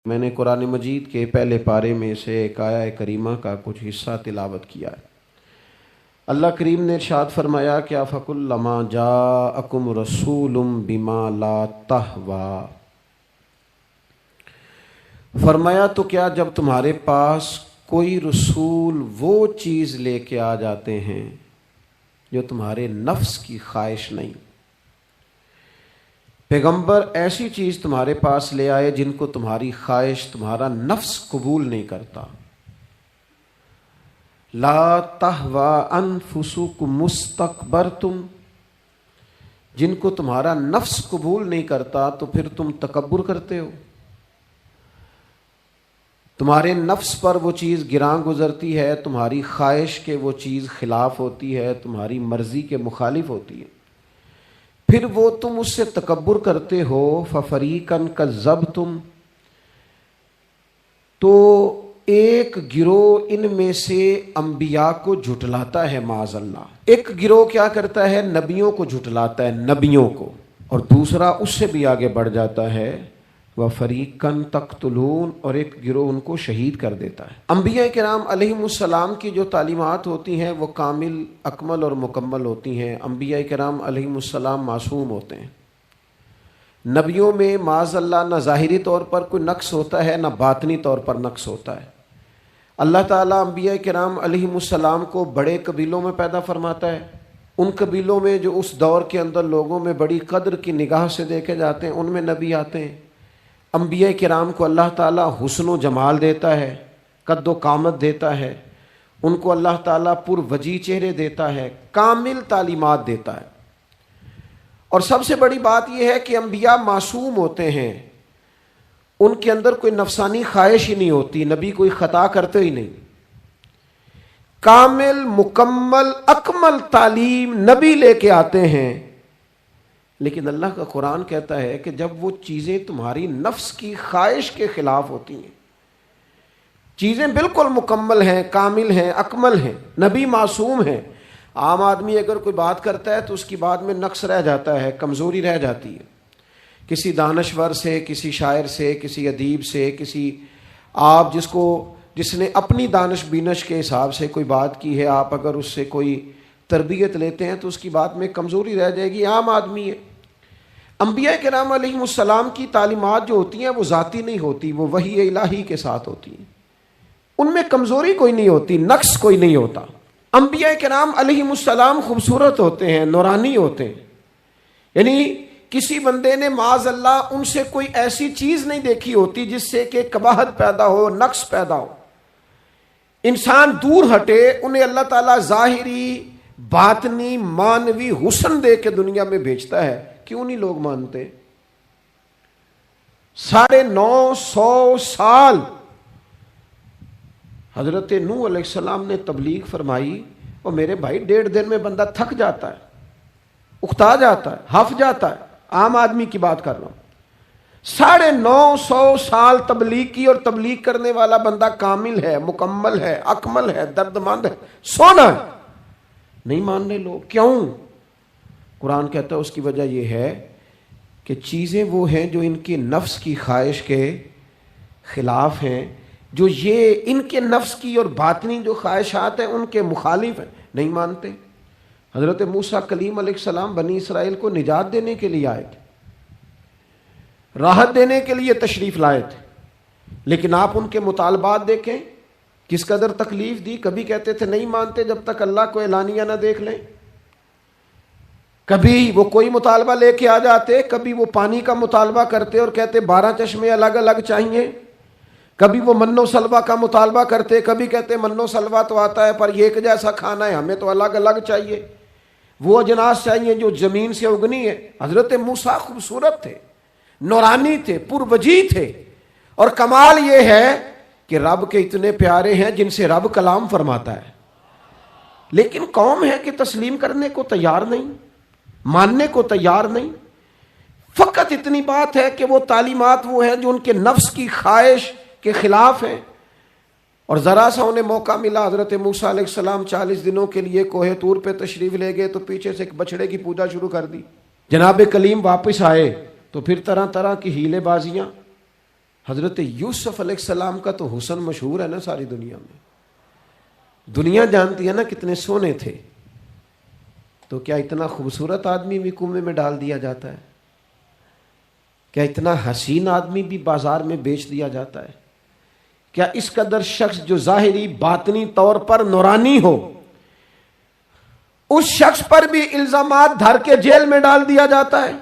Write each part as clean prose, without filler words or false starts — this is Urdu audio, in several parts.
میں نے قرآن مجید کے پہلے پارے میں سے ایک آیہ کریمہ کا کچھ حصہ تلاوت کیا ہے۔ اللہ کریم نے ارشاد فرمایا کہ فَكُلَّمَا جَاءَكُمْ رَسُولٌ بِمَا لَا تَهْوَىٰ، فرمایا تو کیا جب تمہارے پاس کوئی رسول وہ چیز لے کے آ جاتے ہیں جو تمہارے نفس کی خواہش نہیں، پیغمبر ایسی چیز تمہارے پاس لے آئے جن کو تمہاری خواہش، تمہارا نفس قبول نہیں کرتا، لا تہوی انفسکم مستکبرتم، جن کو تمہارا نفس قبول نہیں کرتا تو پھر تم تکبر کرتے ہو، تمہارے نفس پر وہ چیز گراں گزرتی ہے، تمہاری خواہش کے وہ چیز خلاف ہوتی ہے، تمہاری مرضی کے مخالف ہوتی ہے، پھر وہ تم اس سے تکبر کرتے ہو، فَفَرِيقًا كَذَّبْتُمْ، تو ایک گروہ ان میں سے انبیاء کو جھٹلاتا ہے، معاذ اللہ، ایک گروہ کیا کرتا ہے؟ نبیوں کو جھٹلاتا ہے، نبیوں کو، اور دوسرا اس سے بھی آگے بڑھ جاتا ہے، وَفَرِيقًا تَقْتُلُونَ، اور ایک گروہ ان کو شہید کر دیتا ہے۔ انبیاء کرام علیہم السلام کی جو تعلیمات ہوتی ہیں وہ کامل، اکمل اور مکمل ہوتی ہیں۔ انبیاء کرام علیہم السلام معصوم ہوتے ہیں۔ نبیوں میں معاذ اللہ نہ ظاہری طور پر کوئی نقص ہوتا ہے نہ باطنی طور پر نقص ہوتا ہے۔ اللہ تعالیٰ انبیاء کرام علیہم السلام کو بڑے قبیلوں میں پیدا فرماتا ہے، ان قبیلوں میں جو اس دور کے اندر لوگوں میں بڑی قدر کی نگاہ سے دیکھے جاتے ہیں ان میں نبی آتے ہیں۔ انبیاء کرام کو اللہ تعالیٰ حسن و جمال دیتا ہے، قد و قامت دیتا ہے، ان کو اللہ تعالیٰ پر وجی چہرے دیتا ہے، کامل تعلیمات دیتا ہے۔ اور سب سے بڑی بات یہ ہے کہ انبیاء معصوم ہوتے ہیں، ان کے اندر کوئی نفسانی خواہش ہی نہیں ہوتی، نبی کوئی خطا کرتے ہی نہیں، کامل مکمل اکمل تعلیم نبی لے کے آتے ہیں۔ لیکن اللہ کا قرآن کہتا ہے کہ جب وہ چیزیں تمہاری نفس کی خواہش کے خلاف ہوتی ہیں، چیزیں بالکل مکمل ہیں، کامل ہیں، اکمل ہیں، نبی معصوم ہیں، عام آدمی اگر کوئی بات کرتا ہے تو اس کی بات میں نقص رہ جاتا ہے، کمزوری رہ جاتی ہے، کسی دانشور سے، کسی شاعر سے، کسی ادیب سے، کسی آپ جس نے اپنی دانش بینش کے حساب سے کوئی بات کی ہے، آپ اگر اس سے کوئی تربیت لیتے ہیں تو اس کی بات میں کمزوری رہ جائے گی، عام آدمی ہے۔ انبیاء کرام علیہم السلام کی تعلیمات جو ہوتی ہیں وہ ذاتی نہیں ہوتی، وہ وحی الہی کے ساتھ ہوتی ہیں، ان میں کمزوری کوئی نہیں ہوتی، نقص کوئی نہیں ہوتا۔ انبیاء کرام علیہم السلام خوبصورت ہوتے ہیں، نورانی ہوتے ہیں، یعنی کسی بندے نے معاذ اللہ ان سے کوئی ایسی چیز نہیں دیکھی ہوتی جس سے کہ قباحت پیدا ہو، نقص پیدا ہو، انسان دور ہٹے، انہیں اللہ تعالیٰ ظاہری باطنی معنوی حسن دے کے دنیا میں بھیجتا ہے، کیوں نہیں لوگ مانتے؟ 950 سال حضرت نوح علیہ السلام نے تبلیغ فرمائی، اور میرے بھائی 1.5 دن میں بندہ تھک جاتا ہے، اکتا جاتا ہے، ہف جاتا ہے، عام آدمی کی بات کر رہا ہوں۔ 950 سال تبلیغ کی، اور تبلیغ کرنے والا بندہ کامل ہے، مکمل ہے، اکمل ہے، درد مند ہے، سونا ہے، نہیں مان رہے لوگ، کیوں؟ قرآن کہتا ہے اس کی وجہ یہ ہے کہ چیزیں وہ ہیں جو ان کے نفس کی خواہش کے خلاف ہیں، جو یہ ان کے نفس کی اور باطنی جو خواہشات ہیں ان کے مخالف ہیں، نہیں مانتے۔ حضرت موسیٰ کلیم علیہ السلام بنی اسرائیل کو نجات دینے کے لیے آئے تھے، راحت دینے کے لیے تشریف لائے تھے، لیکن آپ ان کے مطالبات دیکھیں کس قدر تکلیف دی۔ کبھی کہتے تھے نہیں مانتے جب تک اللہ کو اعلانیہ نہ دیکھ لیں، کبھی وہ کوئی مطالبہ لے کے آ جاتے، کبھی وہ پانی کا مطالبہ کرتے اور کہتے 12 چشمے الگ الگ چاہیے، کبھی وہ من و سلوہ کا مطالبہ کرتے، کبھی کہتے من و سلوہ تو آتا ہے پر ایک جیسا کھانا ہے، ہمیں تو الگ الگ چاہیے، وہ اجناس چاہیے جو زمین سے اگنی ہے۔ حضرت موسیٰ خوبصورت تھے، نورانی تھے، پروجی تھے، اور کمال یہ ہے کہ رب کے اتنے پیارے ہیں جن سے رب کلام فرماتا ہے، لیکن قوم ہے کہ تسلیم کرنے کو تیار نہیں، ماننے کو تیار نہیں۔ فقط اتنی بات ہے کہ وہ تعلیمات وہ ہیں جو ان کے نفس کی خواہش کے خلاف ہیں، اور ذرا سا انہیں موقع ملا، حضرت موسیٰ علیہ السلام 40 دنوں کے لیے کوہ طور پہ تشریف لے گئے تو پیچھے سے ایک بچڑے کی پوجا شروع کر دی۔ جناب کلیم واپس آئے تو پھر طرح طرح کی ہیلے بازیاں، حضرت یوسف علیہ السلام کا تو حسن مشہور ہے نا ساری دنیا میں، دنیا جانتی ہے نا کتنے سونے تھے، تو کیا اتنا خوبصورت آدمی بھی کنویں میں ڈال دیا جاتا ہے؟ کیا اتنا حسین آدمی بھی بازار میں بیچ دیا جاتا ہے؟ کیا اس قدر شخص جو ظاہری باطنی طور پر نورانی ہو، اس شخص پر بھی الزامات دھر کے جیل میں ڈال دیا جاتا ہے؟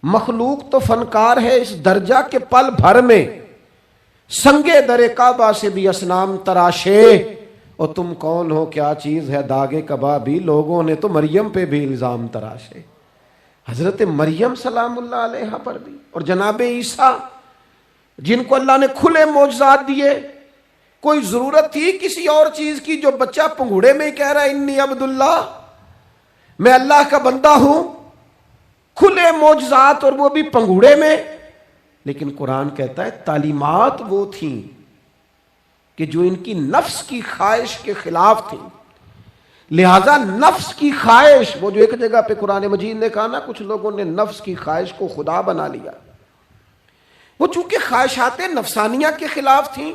مخلوق تو فنکار ہے اس درجہ کے پل بھر میں سنگے در کعبہ سے بھی اصنام تراشے، اور تم کون ہو کیا چیز ہے داغے کبابی، لوگوں نے تو مریم پہ بھی الزام تراشے، حضرت مریم سلام اللہ علیہ پر بھی، اور جناب عیسیٰ جن کو اللہ نے کھلے معجزات دیے، کوئی ضرورت تھی کسی اور چیز کی؟ جو بچہ پنگوڑے میں ہی کہہ رہا ہے انی عبداللہ، میں اللہ کا بندہ ہوں، کھلے معجزات اور وہ بھی پنگوڑے میں۔ لیکن قرآن کہتا ہے تعلیمات وہ تھیں کہ جو ان کی نفس کی خواہش کے خلاف تھی، لہذا نفس کی خواہش، وہ جو ایک جگہ پہ قرآن مجید نے کہا نا کچھ لوگوں نے نفس کی خواہش کو خدا بنا لیا، وہ چونکہ خواہشات نفسانیہ کے خلاف تھیں،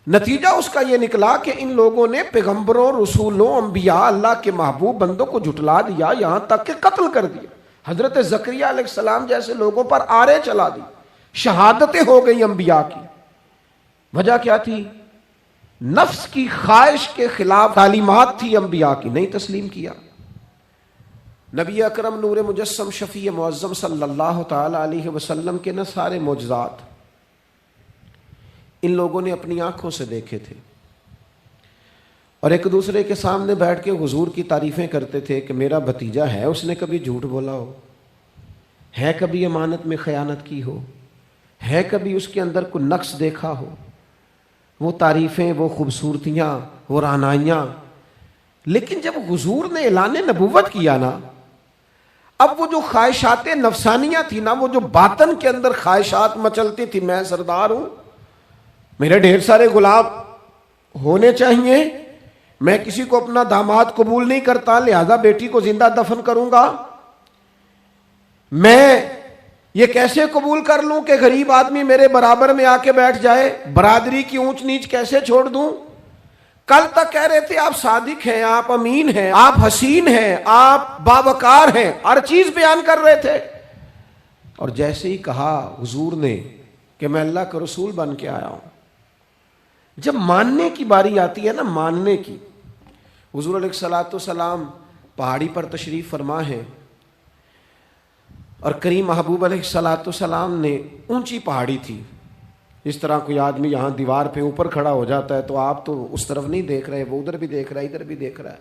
نتیجہ اس کا یہ نکلا کہ ان لوگوں نے پیغمبروں، رسولوں، انبیاء، اللہ کے محبوب بندوں کو جھٹلا دیا، یہاں تک کہ قتل کر دیا۔ حضرت زکریہ علیہ السلام جیسے لوگوں پر آرے چلا دی، شہادتیں ہو گئی انبیاء کی۔ وجہ کیا تھی؟ نفس کی خواہش کے خلاف تعلیمات تھی انبیاء کی، نہیں تسلیم کیا۔ نبی اکرم نور مجسم شفیع معظم صلی اللہ تعالی علیہ وسلم کے نہ سارے معجزات ان لوگوں نے اپنی آنکھوں سے دیکھے تھے، اور ایک دوسرے کے سامنے بیٹھ کے حضور کی تعریفیں کرتے تھے کہ میرا بھتیجا ہے، اس نے کبھی جھوٹ بولا ہو، ہے کبھی امانت میں خیانت کی ہو، ہے کبھی اس کے اندر کوئی نقص دیکھا ہو۔ وہ تعریفیں، وہ خوبصورتیاں، وہ رعنائیاں۔ لیکن جب حضور نے اعلان نبوت کیا نا، اب وہ جو خواہشات نفسانیہ تھی نا، وہ جو باطن کے اندر خواہشات مچلتی تھی، میں سردار ہوں، میرے ڈھیر سارے غلام ہونے چاہیے، میں کسی کو اپنا داماد قبول نہیں کرتا لہذا بیٹی کو زندہ دفن کروں گا، میں یہ کیسے قبول کر لوں کہ غریب آدمی میرے برابر میں آ کے بیٹھ جائے، برادری کی اونچ نیچ کیسے چھوڑ دوں۔ کل تک کہہ رہے تھے آپ صادق ہیں، آپ امین ہیں، آپ حسین ہیں، آپ باوقار ہیں، ہر چیز بیان کر رہے تھے، اور جیسے ہی کہا حضور نے کہ میں اللہ کا رسول بن کے آیا ہوں، جب ماننے کی باری آتی ہے نا، ماننے کی، حضور علیہ الصلوۃ والسلام پہاڑی پر تشریف فرما ہے، اور کریم محبوب علیہ الصلوۃ والسلام نے، اونچی پہاڑی تھی، اس طرح کوئی آدمی یہاں دیوار پہ اوپر کھڑا ہو جاتا ہے تو آپ تو اس طرف نہیں دیکھ رہے، وہ ادھر بھی دیکھ رہا ہے، ادھر بھی دیکھ رہا ہے۔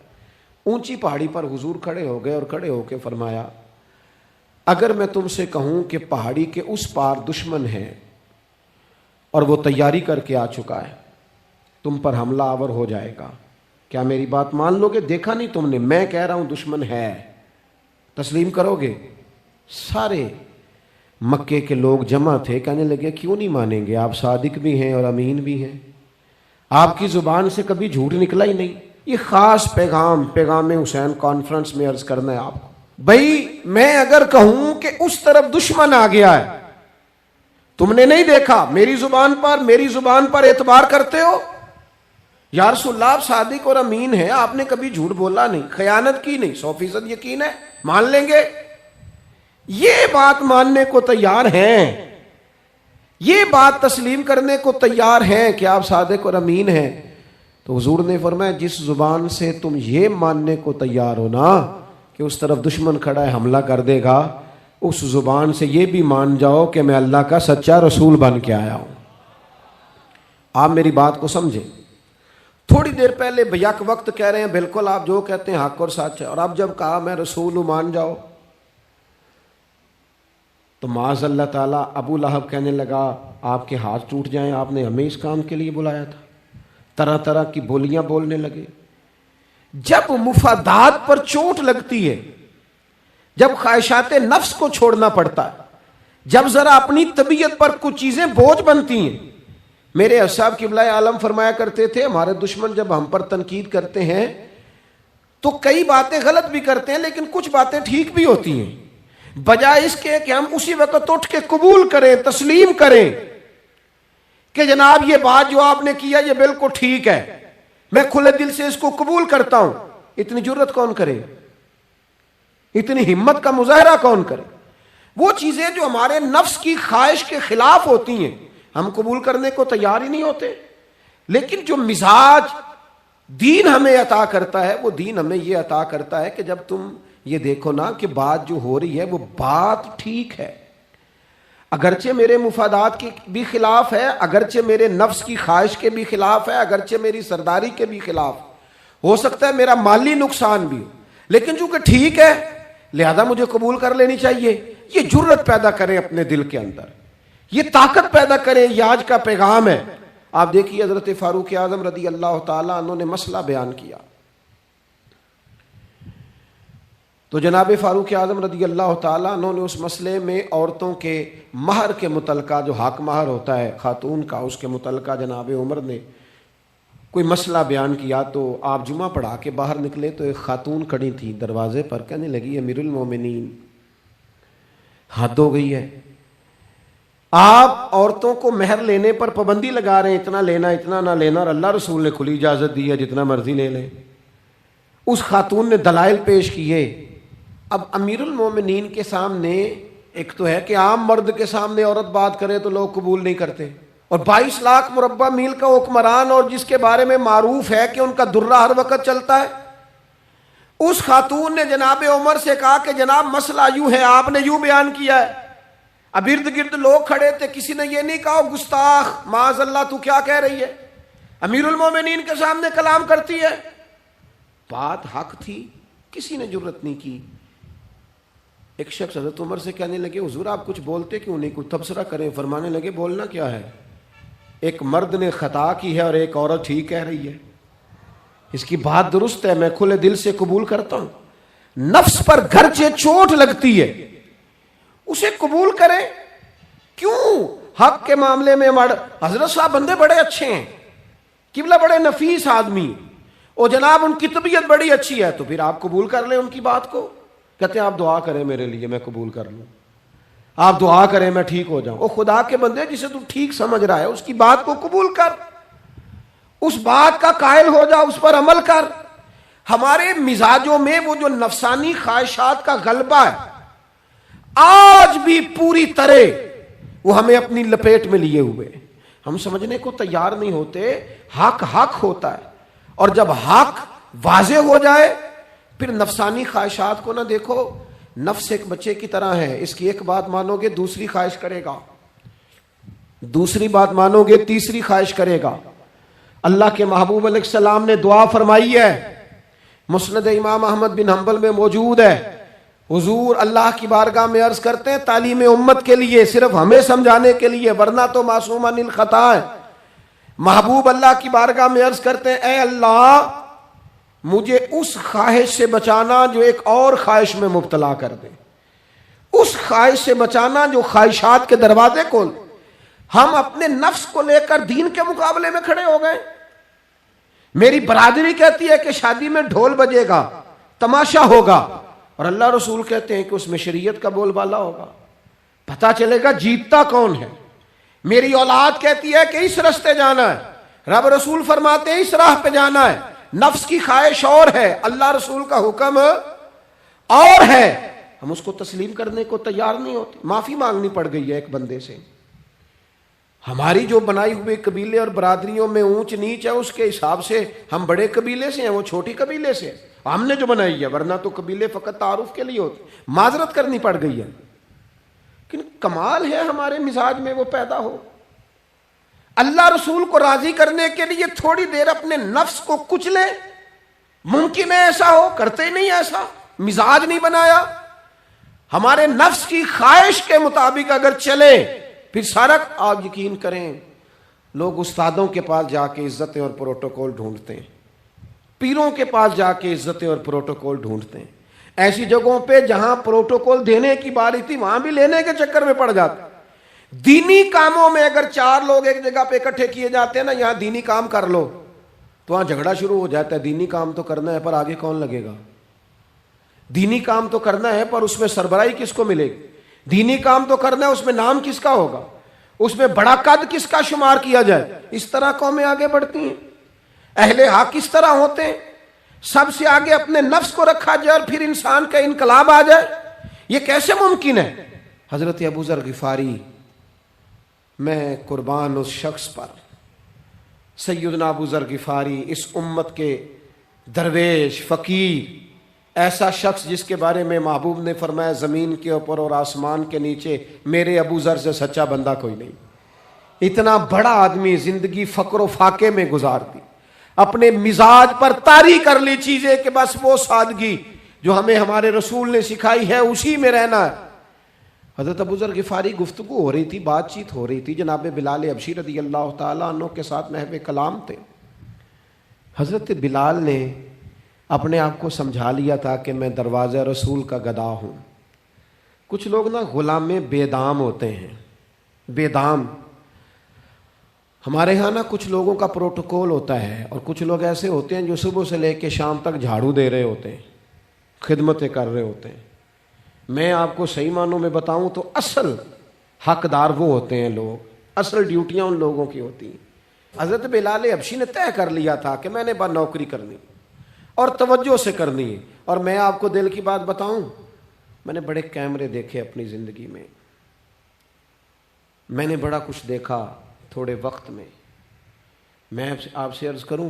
اونچی پہاڑی پر حضور کھڑے ہو گئے، اور کھڑے ہو کے فرمایا اگر میں تم سے کہوں کہ پہاڑی کے اس پار دشمن ہے اور وہ تیاری کر کے آ چکا ہے، تم پر حملہ آور ہو جائے گا، کیا میری بات مان لو گے؟ دیکھا نہیں تم نے، میں کہہ رہا ہوں دشمن ہے، تسلیم کرو گے؟ سارے مکے کے لوگ جمع تھے، کہنے لگے کیوں نہیں مانیں گے، آپ صادق بھی ہیں اور امین بھی ہیں، آپ کی زبان سے کبھی جھوٹ نکلا ہی نہیں۔ یہ خاص پیغام حسین کانفرنس میں عرض کرنا ہے آپ کو، بھائی میں اگر کہوں کہ اس طرف دشمن آ گیا ہے، تم نے نہیں دیکھا، میری زبان پر اعتبار کرتے ہو؟ یا رسول اللہ آپ صادق اور امین ہیں، آپ نے کبھی جھوٹ بولا نہیں، خیانت کی نہیں، 100% یقین ہے، مان لیں گے؟ یہ بات ماننے کو تیار ہیں، یہ بات تسلیم کرنے کو تیار ہیں کہ آپ صادق اور امین ہیں، تو حضور نے فرمایا جس زبان سے تم یہ ماننے کو تیار ہو نا کہ اس طرف دشمن کھڑا ہے حملہ کر دے گا، اس زبان سے یہ بھی مان جاؤ کہ میں اللہ کا سچا رسول بن کے آیا ہوں۔ آپ میری بات کو سمجھیں، تھوڑی دیر پہلے بیک وقت کہہ رہے ہیں بالکل آپ جو کہتے ہیں حق اور سچ ہے، اور اب جب کہا میں رسول ہوں مان جاؤ، تو معاذ اللہ تعالیٰ ابو لہب کہنے لگا آپ کے ہاتھ ٹوٹ جائیں، آپ نے ہمیں اس کام کے لیے بلایا تھا، طرح طرح کی بولیاں بولنے لگے۔ جب مفادات پر چوٹ لگتی ہے، جب خواہشات نفس کو چھوڑنا پڑتا ہے، جب ذرا اپنی طبیعت پر کچھ چیزیں بوجھ بنتی ہیں، میرے اصحاب قبلہ عالم فرمایا کرتے تھے ہمارے دشمن جب ہم پر تنقید کرتے ہیں تو کئی باتیں غلط بھی کرتے ہیں لیکن کچھ باتیں ٹھیک بھی ہوتی ہیں، بجائے اس کے کہ ہم اسی وقت اٹھ کے قبول کریں، تسلیم کریں کہ جناب یہ بات جو آپ نے کیا یہ بالکل ٹھیک ہے، میں کھلے دل سے اس کو قبول کرتا ہوں. اتنی جرت کون کرے؟ اتنی ہمت کا مظاہرہ کون کرے؟ وہ چیزیں جو ہمارے نفس کی خواہش کے خلاف ہوتی ہیں ہم قبول کرنے کو تیار ہی نہیں ہوتے. لیکن جو مزاج دین ہمیں عطا کرتا ہے، وہ دین ہمیں یہ عطا کرتا ہے کہ جب تم یہ دیکھو نا کہ بات جو ہو رہی ہے وہ بات ٹھیک ہے، اگرچہ میرے مفادات کے بھی خلاف ہے، اگرچہ میرے نفس کی خواہش کے بھی خلاف ہے، اگرچہ میری سرداری کے بھی خلاف، ہو سکتا ہے میرا مالی نقصان بھی، لیکن چونکہ ٹھیک ہے لہذا مجھے قبول کر لینی چاہیے. یہ جرت پیدا کریں اپنے دل کے اندر، یہ طاقت پیدا کریں. یہ آج کا پیغام ہے. آپ دیکھیے حضرت فاروق اعظم رضی اللہ تعالیٰ عنہ نے مسئلہ بیان کیا تو جناب فاروق اعظم رضی اللہ تعالیٰ عنہ نے اس مسئلے میں عورتوں کے مہر کے متعلقہ، جو حق مہر ہوتا ہے خاتون کا، اس کے متعلقہ جناب عمر نے کوئی مسئلہ بیان کیا. تو آپ جمعہ پڑھا کے باہر نکلے تو ایک خاتون کھڑی تھی دروازے پر، کہنے لگی امیر المومنین حد ہو گئی ہے، آپ عورتوں کو مہر لینے پر پابندی لگا رہے ہیں، اتنا لینا اتنا نہ لینا، اور اللہ رسول نے کھلی اجازت دی ہے جتنا مرضی لے لیں. اس خاتون نے دلائل پیش کیے. اب امیر المومنین کے سامنے ایک تو ہے کہ عام مرد کے سامنے عورت بات کرے تو لوگ قبول نہیں کرتے، اور 22 لاکھ مربع میل کا حکمران اور جس کے بارے میں معروف ہے کہ ان کا درہ ہر وقت چلتا ہے، اس خاتون نے جناب عمر سے کہا کہ جناب مسئلہ یوں ہے، آپ نے یوں بیان کیا ہے. اب ارد گرد لوگ کھڑے تھے، کسی نے یہ نہیں کہا گستاخ معاذ اللہ تو کیا کہہ رہی ہے، امیر المومنین کے سامنے کلام کرتی ہے. بات حق تھی، کسی نے جرت نہیں کی. ایک شخص حضرت عمر سے کہنے لگے حضور آپ کچھ بولتے کیوں نہیں، کچھ تبصرہ کریں. فرمانے لگے بولنا کیا ہے، ایک مرد نے خطا کی ہے اور ایک عورت ٹھیک کہہ رہی ہے، اس کی بات درست ہے، میں کھلے دل سے قبول کرتا ہوں. نفس پر گرچہ چوٹ لگتی ہے اسے قبول کریں. کیوں حق کے معاملے میں حضرت صاحب بندے بڑے اچھے ہیں، قبلہ بڑے نفیس آدمی، اور جناب ان کی طبیعت بڑی اچھی ہے، تو پھر آپ قبول کر لیں ان کی بات کو. کہتے ہیں آپ دعا کریں میرے لیے میں قبول کر لوں، آپ دعا کریں میں ٹھیک ہو جاؤں. او خدا کے بندے، جسے تو ٹھیک سمجھ رہا ہے اس کی بات کو قبول کر، اس بات کا قائل ہو جا، اس پر عمل کر. ہمارے مزاجوں میں وہ جو نفسانی خواہشات کا غلبہ ہے آج بھی پوری طرح وہ ہمیں اپنی لپیٹ میں لیے ہوئے، ہم سمجھنے کو تیار نہیں ہوتے. حق حق ہوتا ہے، اور جب حق واضح ہو جائے پھر نفسانی خواہشات کو نہ دیکھو. نفس ایک بچے کی طرح ہے، اس کی ایک بات مانو گے دوسری خواہش کرے گا، دوسری بات مانو گے تیسری خواہش کرے گا. اللہ کے محبوب علیہ السلام نے دعا فرمائی ہے، مسند امام احمد بن حنبل میں موجود ہے. حضور اللہ کی بارگاہ میں عرض کرتے ہیں تعلیم امت کے لیے، صرف ہمیں سمجھانے کے لیے، ورنہ تو معصوم عن الخطا ہے. محبوب اللہ کی بارگاہ میں عرض کرتے ہیں اے اللہ مجھے اس خواہش سے بچانا جو ایک اور خواہش میں مبتلا کر دے، اس خواہش سے بچانا جو خواہشات کے دروازے کھول. ہم اپنے نفس کو لے کر دین کے مقابلے میں کھڑے ہو گئے. میری برادری کہتی ہے کہ شادی میں ڈھول بجے گا، تماشا ہوگا، اور اللہ رسول کہتے ہیں کہ اس میں شریعت کا بول بالا ہوگا، پتہ چلے گا جیتتا کون ہے. میری اولاد کہتی ہے کہ اس رستے جانا ہے، رب رسول فرماتے ہیں اس راہ پہ جانا ہے. نفس کی خواہش اور ہے، اللہ رسول کا حکم اور ہے، ہم اس کو تسلیم کرنے کو تیار نہیں ہوتے. معافی مانگنی پڑ گئی ہے ایک بندے سے. ہماری جو بنائی ہوئی قبیلے اور برادریوں میں اونچ نیچ ہے اس کے حساب سے ہم بڑے قبیلے سے ہیں، وہ چھوٹی قبیلے سے ہیں. ہم نے جو بنائی ہے، ورنہ تو قبیلے فقط تعارف کے لیے ہوتے. معذرت کرنی پڑ گئی ہے، لیکن کمال ہے ہمارے مزاج میں وہ پیدا ہو. اللہ رسول کو راضی کرنے کے لیے تھوڑی دیر اپنے نفس کو کچلے. ممکن ہے ایسا ہو؟ کرتے ہی نہیں ایسا، مزاج نہیں بنایا. ہمارے نفس کی خواہش کے مطابق اگر چلے پھر سارا. آپ یقین کریں لوگ استادوں کے پاس جا کے عزتیں اور پروٹوکول ڈھونڈتے ہیں، پیروں کے پاس جا کے عزتیں اور پروٹوکول ڈھونڈتے ہیں. ایسی جگہوں پہ جہاں پروٹوکول دینے کی باری تھی وہاں بھی لینے کے چکر میں پڑ جاتے. دینی کاموں میں اگر 4 لوگ ایک جگہ پہ اکٹھے کیے جاتے ہیں نا، یہاں دینی کام کر لو، تو وہاں جھگڑا شروع ہو جاتا ہے. دینی کام تو کرنا ہے پر آگے کون لگے گا. دینی کام تو کرنا ہے پر اس میں سربراہی کس کو ملے گی؟ دینی کام تو کرنا ہے، اس میں نام کس کا ہوگا؟ اس میں بڑا قد کس کا شمار کیا جائے؟ اس طرح قومیں آگے بڑھتی ہیں۔ اہل حق کس طرح ہوتے ہیں؟ سب سے آگے اپنے نفس کو رکھا جائے اور پھر انسان کا انقلاب آ جائے، یہ کیسے ممکن ہے؟ حضرت ابو ذر غفاری، میں قربان اس شخص پر، سیدنا ابو ذر غفاری، اس امت کے درویش فقیر، ایسا شخص جس کے بارے میں محبوب نے فرمایا زمین کے اوپر اور آسمان کے نیچے میرے ابو ذر سے سچا بندہ کوئی نہیں۔ اتنا بڑا آدمی زندگی فقر و فاقے میں گزار دی، اپنے مزاج پر طاری کر لی چیزیں کہ بس وہ سادگی جو ہمیں ہمارے رسول نے سکھائی ہے اسی میں رہنا ہے۔ حضرت ابو ذر غفاری گفتگو ہو رہی تھی، بات چیت ہو رہی تھی، جناب بلال حبشی رضی اللہ تعالیٰ عنہ کے ساتھ محو کلام تھے۔ حضرت بلال نے اپنے آپ کو سمجھا لیا تھا کہ میں دروازہ رسول کا گدا ہوں۔ کچھ لوگ نا غلام بے دام ہوتے ہیں، بے دام۔ ہمارے ہاں نا کچھ لوگوں کا پروٹوکول ہوتا ہے اور کچھ لوگ ایسے ہوتے ہیں جو صبح سے لے کے شام تک جھاڑو دے رہے ہوتے ہیں، خدمتیں کر رہے ہوتے ہیں۔ میں آپ کو صحیح معنوں میں بتاؤں تو اصل حقدار وہ ہوتے ہیں لوگ، اصل ڈیوٹیاں ان لوگوں کی ہوتی ہیں۔ حضرت بلال حبشی نے طے کر لیا تھا کہ میں نے بس نوکری کرنی اور توجہ سے کرنی ہے۔ اور میں آپ کو دل کی بات بتاؤں، میں نے بڑے کیمرے دیکھے اپنی زندگی میں، میں نے بڑا کچھ دیکھا تھوڑے وقت میں۔ میں آپ سے عرض کروں،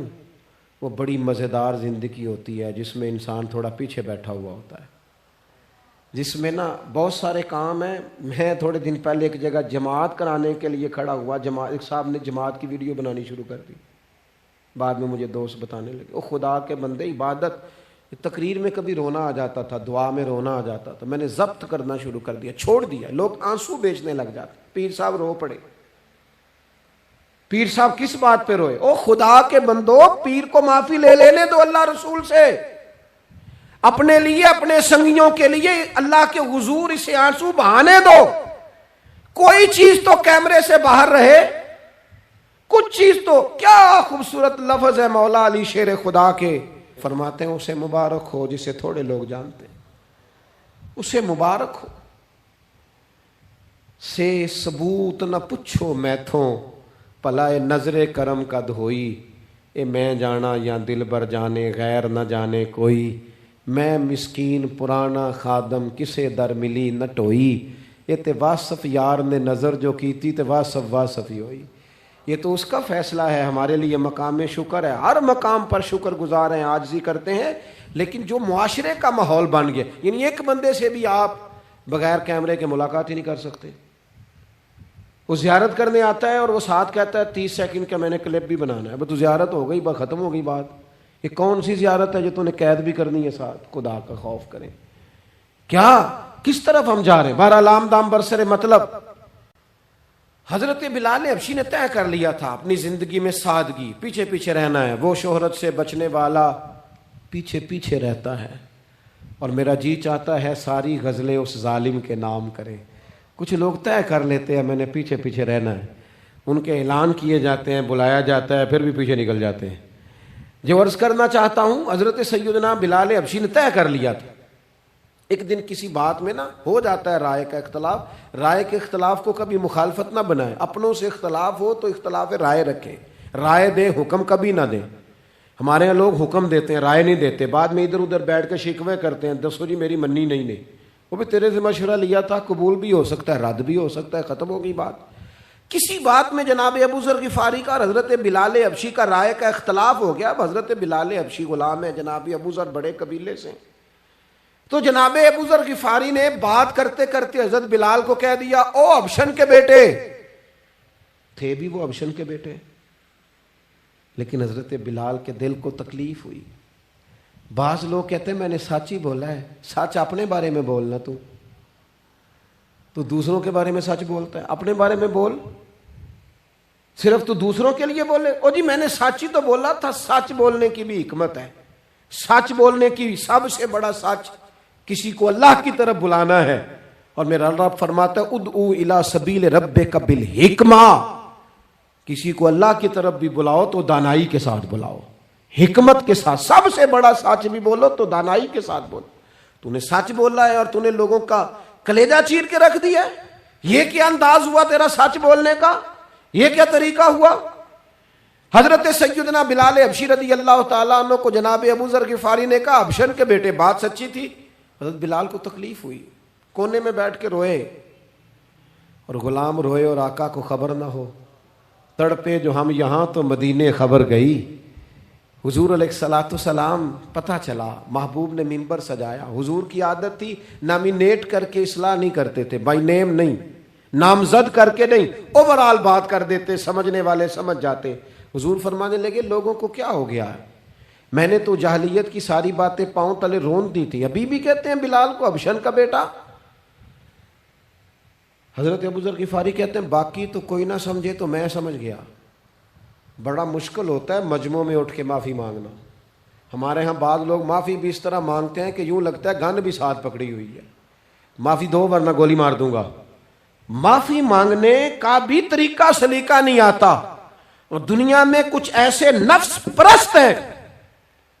وہ بڑی مزیدار زندگی ہوتی ہے جس میں انسان تھوڑا پیچھے بیٹھا ہوا ہوتا ہے، جس میں نا بہت سارے کام ہیں۔ میں تھوڑے دن پہلے ایک جگہ جماعت کرانے کے لیے کھڑا ہوا، ایک صاحب نے جماعت کی ویڈیو بنانی شروع کر دی، بعد میں مجھے دوست بتانے لگے او خدا کے بندے، عبادت تقریر میں کبھی رونا آ جاتا تھا، دعا میں رونا آ جاتا تھا، میں نے ضبط کرنا شروع کر دیا، چھوڑ دیا۔ لوگ آنسو بیچنے لگ جاتے، پیر صاحب رو پڑے۔ پیر صاحب کس بات پہ روئے؟ او خدا کے بندو، پیر کو معافی لے لینے دو اللہ رسول سے، اپنے لیے اپنے سنگیوں کے لیے اللہ کے حضور اسے آنسو بہانے دو۔ کوئی چیز تو کیمرے سے باہر رہے، کچھ چیز تو۔ کیا خوبصورت لفظ ہے مولا علی شیر خدا کے، فرماتے ہیں اسے مبارک ہو جسے تھوڑے لوگ جانتے ہیں، اسے مبارک ہو۔ سے ثبوت نہ پچھو میتھوں، پلائے نظر کرم کا دھوئی، اے میں جانا یا دل بر جانے غیر نہ جانے کوئی، میں مسکین پرانا خادم کسے در ملی نہ ٹوئی، یہ تے واصف یار نے نظر جو کی تھی تے واصف ہی ہوئی۔ یہ تو اس کا فیصلہ ہے، ہمارے لیے مقام شکر ہے، ہر مقام پر شکر گزار ہیں، عاجزی کرتے ہیں، لیکن جو معاشرے کا ماحول بن گیا، یعنی ایک بندے سے بھی آپ بغیر کیمرے کے ملاقات ہی نہیں کر سکتے۔ وہ زیارت کرنے آتا ہے اور وہ ساتھ کہتا ہے 30 سیکنڈ کا میں نے کلپ بھی بنانا ہے، اب تو زیارت ہو گئی، بس ختم ہو گئی بات۔ یہ کون سی زیارت ہے جو تو نے قید بھی کرنی ہے ساتھ؟ خدا کا خوف کریں، کیا کس طرف ہم جا رہے ہیں؟ بہرحال لام دام برسر مطلب، حضرت بلال حبشی نے طے کر لیا تھا اپنی زندگی میں سادگی، پیچھے پیچھے رہنا ہے۔ وہ شہرت سے بچنے والا پیچھے پیچھے رہتا ہے، اور میرا جی چاہتا ہے ساری غزلیں اس ظالم کے نام کریں۔ کچھ لوگ طے کر لیتے ہیں میں نے پیچھے پیچھے رہنا ہے، ان کے اعلان کیے جاتے ہیں، بلایا جاتا ہے، پھر بھی پیچھے نکل جاتے ہیں۔ جو عرض کرنا چاہتا ہوں، حضرت سیدنا بلال حبشی نے طے کر لیا تھا۔ ایک دن کسی بات میں نا ہو جاتا ہے رائے کا اختلاف، رائے کے اختلاف کو کبھی مخالفت نہ بنائیں، اپنوں سے اختلاف ہو تو اختلاف رائے رکھیں، رائے دیں، حکم کبھی نہ دیں۔ ہمارے یہاں لوگ حکم دیتے ہیں، رائے نہیں دیتے، بعد میں ادھر ادھر بیٹھ کے شکوے کرتے ہیں، دسو جی میری منی نہیں، وہ بھی تیرے سے مشورہ لیا تھا، قبول بھی ہو سکتا ہے، رد بھی ہو سکتا ہے، ختم ہو گئی بات۔ کسی بات میں جناب ابو ذر غفاری کا اور حضرت بلال حبشی کا رائے کا اختلاف ہو گیا۔ اب حضرت بلال حبشی غلام ہے، جناب ابو ذر بڑے قبیلے سے، تو جناب ابو ذر غفاری نے بات کرتے کرتے حضرت بلال کو کہہ دیا، او ابشن کے بیٹے، تھے بھی وہ ابشن کے بیٹے، لیکن حضرت بلال کے دل کو تکلیف ہوئی۔ بعض لوگ کہتے ہیں میں نے سچ ہی بولا ہے، سچ اپنے بارے میں بولنا، تو دوسروں کے بارے میں سچ بولتا ہے، اپنے بارے میں بول، صرف تو دوسروں کے لیے بولے۔ او جی میں نے سچ ہی تو بولا تھا، سچ بولنے کی بھی حکمت ہے، سچ بولنے کی سب سے بڑا سچ کسی کو اللہ کی طرف بلانا ہے، اور میرا رب فرماتا ہے ادعو الی سبیل ربک بالحکمہ، کسی کو اللہ کی طرف بھی بلاؤ تو دانائی کے ساتھ بلاؤ، حکمت کے ساتھ، سب سے بڑا سچ بھی بولو تو دانائی کے ساتھ بولو۔ تو نے سچ بولا ہے اور تو نے لوگوں کا کلیجہ چیر کے رکھ دیا ہے. یہ کیا انداز ہوا تیرا سچ بولنے کا؟ یہ کیا طریقہ ہوا؟ حضرت سیدنا بلال حبشی رضی اللہ تعالیٰ عنہ کو جناب ابو ذر غفاری نے کہا حبشن کے بیٹے بات سچی تھی. حضرت بلال کو تکلیف ہوئی, کونے میں بیٹھ کے روئے, اور غلام روئے اور آقا کو خبر نہ ہو. تڑپے جو ہم یہاں تو مدینے خبر گئی. حضور علیہ الصلوۃ والسلام پتہ چلا, محبوب نے منبر سجایا. حضور کی عادت تھی نامینیٹ کر کے اصلاح نہیں کرتے تھے, بائی نیم نہیں, نامزد کر کے نہیں, اوورال بات کر دیتے, سمجھنے والے سمجھ جاتے. حضور فرمانے لگے لوگوں کو کیا ہو گیا ہے, میں نے تو جاہلیت کی ساری باتیں پاؤں تلے رون دی تھی, ابھی بھی کہتے ہیں بلال کو حبشن کا بیٹا. حضرت ابو ذر غفاری کہتے ہیں باقی تو کوئی نہ سمجھے تو میں سمجھ گیا. بڑا مشکل ہوتا ہے مجمعوں میں اٹھ کے معافی مانگنا. ہمارے ہاں بعض لوگ معافی بھی اس طرح مانگتے ہیں کہ یوں لگتا ہے گن بھی ساتھ پکڑی ہوئی ہے, معافی دو ورنہ گولی مار دوں گا. معافی مانگنے کا بھی طریقہ سلیقہ نہیں آتا. اور دنیا میں کچھ ایسے نفس پرست ہیں,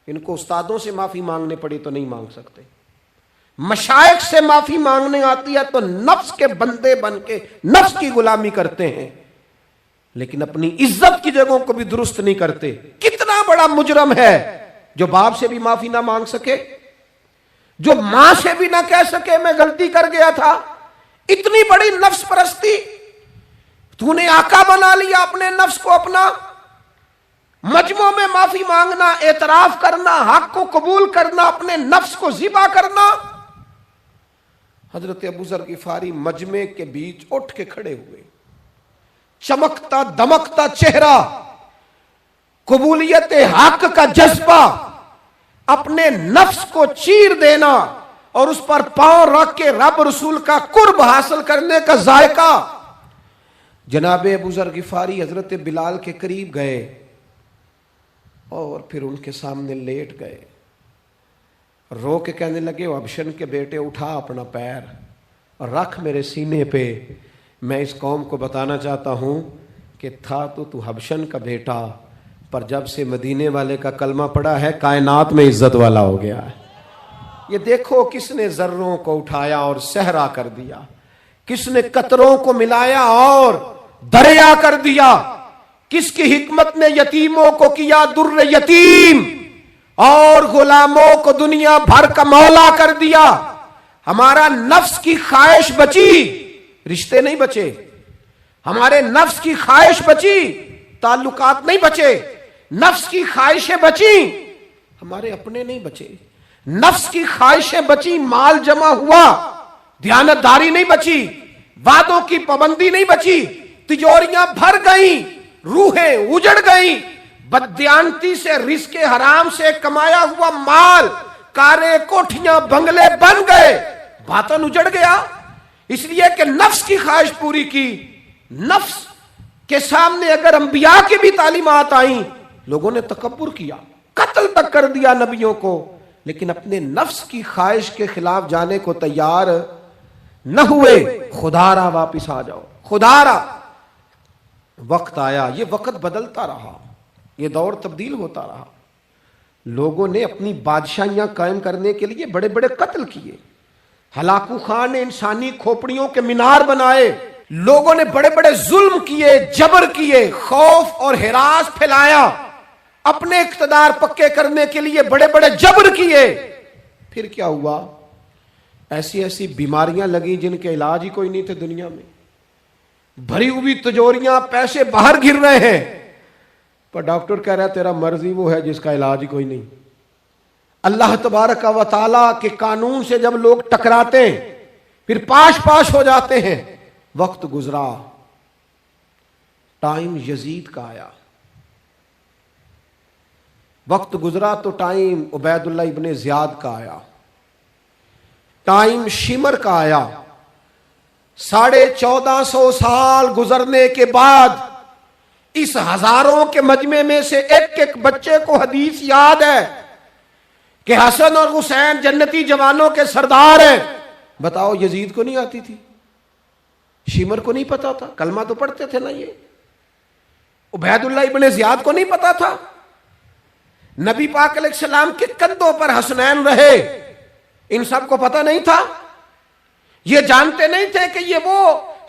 ان کو استادوں سے معافی مانگنے پڑی تو نہیں مانگ سکتے. مشائخ سے معافی مانگنے آتی ہے تو نفس کے بندے بن کے نفس کی غلامی کرتے ہیں, لیکن اپنی عزت کی جگہوں کو بھی درست نہیں کرتے. کتنا بڑا مجرم ہے جو باپ سے بھی معافی نہ مانگ سکے, جو ماں سے بھی نہ کہہ سکے میں غلطی کر گیا تھا. اتنی بڑی نفس پرستی. تو نے آقا بنا لیا اپنے نفس کو اپنا. مجموع میں معافی مانگنا, اعتراف کرنا, حق کو قبول کرنا, اپنے نفس کو ذبح کرنا. حضرت ابو ذر غفاری مجمع کے بیچ اٹھ کے کھڑے ہوئے, چمکتا دمکتا چہرہ, قبولیت حق کا جذبہ, اپنے نفس کو چیر دینا اور اس پر پاؤں رکھ کے رب رسول کا قرب حاصل کرنے کا ذائقہ. جناب ابو ذر غفاری حضرت بلال کے قریب گئے اور پھر ان کے سامنے لیٹ گئے, رو کے کہنے لگے حبشن کے بیٹے اٹھا اپنا پیر اور رکھ میرے سینے پہ. میں اس قوم کو بتانا چاہتا ہوں کہ تھا تو حبشن کا بیٹا, پر جب سے مدینے والے کا کلمہ پڑا ہے کائنات میں عزت والا ہو گیا ہے. یہ دیکھو کس نے ذروں کو اٹھایا اور صحرا کر دیا, کس نے قطروں کو ملایا اور دریا کر دیا, کس کی حکمت نے یتیموں کو کیا در یتیم اور غلاموں کو دنیا بھر کا مولا کر دیا. ہمارا نفس کی خواہش بچی, رشتے نہیں بچے. ہمارے نفس کی خواہش بچی, تعلقات نہیں بچے. نفس کی خواہشیں بچی, ہمارے اپنے نہیں بچے. نفس کی خواہشیں بچی, مال جمع ہوا, دیانتداری نہیں بچی, وعدوں کی پابندی نہیں بچی, تجوریاں بھر گئیں, روحیں اجڑ گئیں. بددیانتی سے رزق حرام سے کمایا ہوا مال, کاریں کوٹھیاں بنگلے بن گئے, باطن اجڑ گیا. اس لیے کہ نفس کی خواہش پوری کی. نفس کے سامنے اگر انبیاء کی بھی تعلیمات آئیں, لوگوں نے تکبر کیا, قتل تک کر دیا نبیوں کو, لیکن اپنے نفس کی خواہش کے خلاف جانے کو تیار نہ ہوئے. خدارا واپس آ جاؤ, خدارا. وقت آیا, یہ وقت بدلتا رہا, یہ دور تبدیل ہوتا رہا. لوگوں نے اپنی بادشاہیاں قائم کرنے کے لیے بڑے بڑے قتل کیے. ہلاکو خان نے انسانی کھوپڑیوں کے مینار بنائے. لوگوں نے بڑے بڑے ظلم کیے, جبر کیے, خوف اور ہراس پھیلایا. اپنے اقتدار پکے کرنے کے لیے بڑے بڑے جبر کیے. پھر کیا ہوا؟ ایسی ایسی بیماریاں لگیں جن کے علاج ہی کوئی نہیں تھے دنیا میں. بھری ہوئی تجوریاں, پیسے باہر گر رہے ہیں, پر ڈاکٹر کہہ رہا ہے تیرا مرضی وہ ہے جس کا علاج ہی کوئی نہیں. اللہ تبارک و تعالی کے قانون سے جب لوگ ٹکراتے ہیں پھر پاش پاش ہو جاتے ہیں. وقت گزرا, ٹائم یزید کا آیا. وقت گزرا تو ٹائم عبید اللہ ابن زیاد کا آیا. ٹائم شمر کا آیا. 1450 سال گزرنے کے بعد اس ہزاروں کے مجمع میں سے ایک ایک بچے کو حدیث یاد ہے کہ حسن اور حسین جنتی جوانوں کے سردار ہیں. بتاؤ یزید کو نہیں آتی تھی؟ شمر کو نہیں پتا تھا؟ کلمہ تو پڑھتے تھے نا. یہ عبید اللہ ابن زیاد کو نہیں پتا تھا؟ نبی پاک علیہ السلام کے کندھوں پر حسنین رہے. ان سب کو پتہ نہیں تھا؟ یہ جانتے نہیں تھے کہ یہ وہ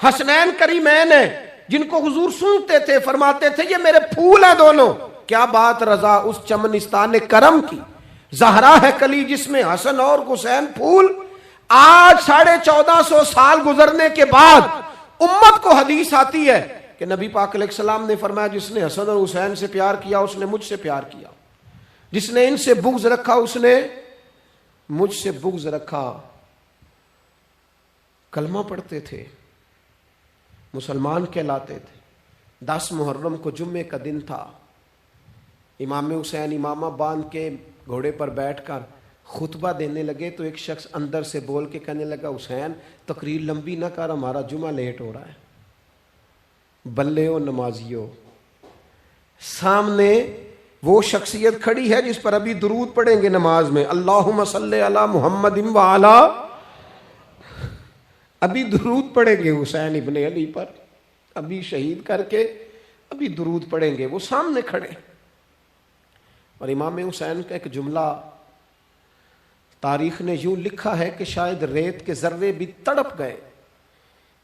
حسنین کریمین ہیں جن کو حضور سنتے تھے، فرماتے تھے یہ میرے پھول ہیں دونوں؟ کیا بات رضا اس چمنستان کرم کی، زہرا ہے کلی جس میں حسن اور حسین پھول۔ آج 1450 سال گزرنے کے بعد امت کو حدیث آتی ہے کہ نبی پاک علیہ السلام نے فرمایا جس نے حسن اور حسین سے پیار کیا اس نے مجھ سے پیار کیا، جس نے ان سے بغض رکھا اس نے مجھ سے بغض رکھا۔ کلمہ پڑھتے تھے، مسلمان کہلاتے تھے۔ 10 محرم کو جمعے کا دن تھا، امام حسین امامہ باندھ کے گھوڑے پر بیٹھ کر خطبہ دینے لگے تو ایک شخص اندر سے بول کے کہنے لگا حسین تقریر لمبی نہ کر، ہمارا جمعہ لیٹ ہو رہا ہے۔ بلے و نمازیو، سامنے وہ شخصیت کھڑی ہے جس پر ابھی درود پڑھیں گے نماز میں، اللہم صلی علی محمد وعلی، ابھی درود پڑھیں گے حسین ابن علی پر، ابھی شہید کر کے ابھی درود پڑھیں گے، وہ سامنے کھڑے۔ اور امام حسین کا ایک جملہ تاریخ نے یوں لکھا ہے کہ شاید ریت کے ذرے بھی تڑپ گئے۔